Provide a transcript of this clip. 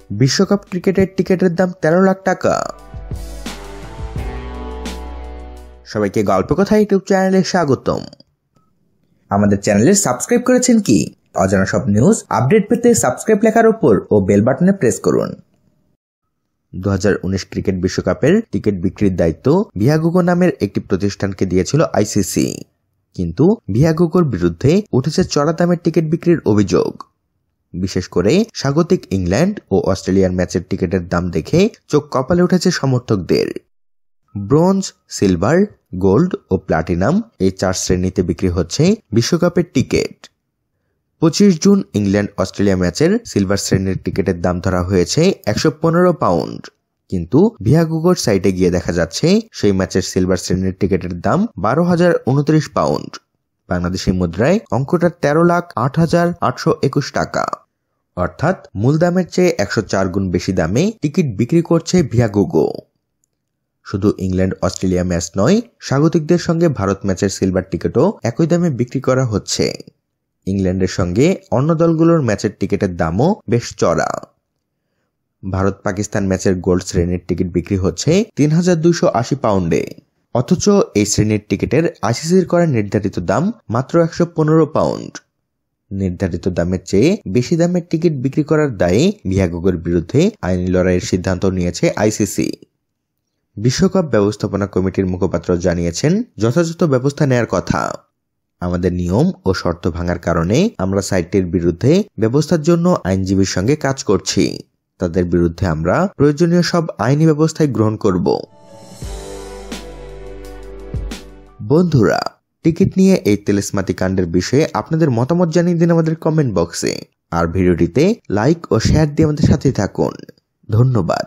বিশ্বকাপ ক্রিকেটের টিকিটের দাম 13 লাখ টাকা। সবাইকে গল্প কথা ইউটিউব চ্যানেলে স্বাগতম। আমাদের চ্যানেলে সাবস্ক্রাইব করেছেন কি? অজানা সব নিউজ আপডেট পেতে সাবস্ক্রাইব লেখার উপর ও বেল বাটনে প্রেস করুন। 2019 ক্রিকেট বিশ্বকাপের টিকিট বিক্রির দায়িত্ব ভিয়াগোগো নামের একটি প্রতিষ্ঠানকে দিয়েছিল আইসিসি, কিন্তু ভিয়াগোগোর বিরুদ্ধে উঠেছে চড়া দামের টিকিট বিক্রির অভিযোগ। বিশেষ করে স্বাগতিক ইংল্যান্ড ও অস্ট্রেলিয়ার ম্যাচের টিকিটের দাম দেখে চোখ কপালে উঠেছে সমর্থকদের। ব্রোঞ্জ, সিলভার, গোল্ড ও প্লাটিনাম এই 4 শ্রেণীতে বিক্রি হচ্ছে বিশ্বকাপের টিকিট। 25 জুন ইংল্যান্ড অস্ট্রেলিয়া ম্যাচের সিলভার শ্রেণীর টিকিটের দাম ধরা হয়েছে 115 পাউন্ড, কিন্তু ভিয়াগোগোর সাইটে গিয়ে দেখা যাচ্ছে সেই ম্যাচের সিলভার শ্রেণীর টিকিটের দাম 12,029 পাউন্ড। বাংলাদেশি মুদ্রায় অঙ্কটা 13,08,821 টাকা। অর্থাৎ মূল দামের চেয়ে 104 গুণ বেশি দামে টিকিট বিক্রি করছে ভিয়াগোগো। শুধু ইংল্যান্ড অস্ট্রেলিয়া ম্যাচ নয়, স্বাগতিকদের সঙ্গে ভারত ম্যাচের সিলভার টিকিটও একই দামে বিক্রি করা হচ্ছে। ইংল্যান্ডের সঙ্গে অন্য দলগুলোর ম্যাচের টিকিটের দামও বেশ চড়া। ভারত পাকিস্তান ম্যাচের গোল্ড শ্রেণীর টিকিট বিক্রি হচ্ছে 3,280 পাউন্ডে, অথচ এই শ্রেণীর টিকিটের আইসিসির করা নির্ধারিত দাম মাত্র 115 পাউন্ড। নির্ধারিত দামের চেয়ে বেশি দামের টিকিট বিক্রি করার দায়ে ভিয়াগোগোর বিরুদ্ধে আইনি লড়াইয়ের সিদ্ধান্ত নিয়েছে আইসিসি। বিশ্বকাপ ব্যবস্থাপনা কমিটির মুখপাত্র জানিয়েছেন, যথাযথ ব্যবস্থা নেয়ার কথা। আমাদের নিয়ম ও শর্ত ভাঙার কারণে আমরা সাইটটির বিরুদ্ধে ব্যবস্থার জন্য আইনজীবীর সঙ্গে কাজ করছি। তাদের বিরুদ্ধে আমরা প্রয়োজনীয় সব আইনি ব্যবস্থায় গ্রহণ করব। বন্ধুরা, টিকিট নিয়ে এই তেলেসমাতি কাণ্ডের বিষয়ে আপনাদের মতামত জানিয়ে দিন আমাদের কমেন্ট বক্সে। আর ভিডিওটিতে লাইক ও শেয়ার দিয়ে আমাদের সাথে থাকুন। ধন্যবাদ।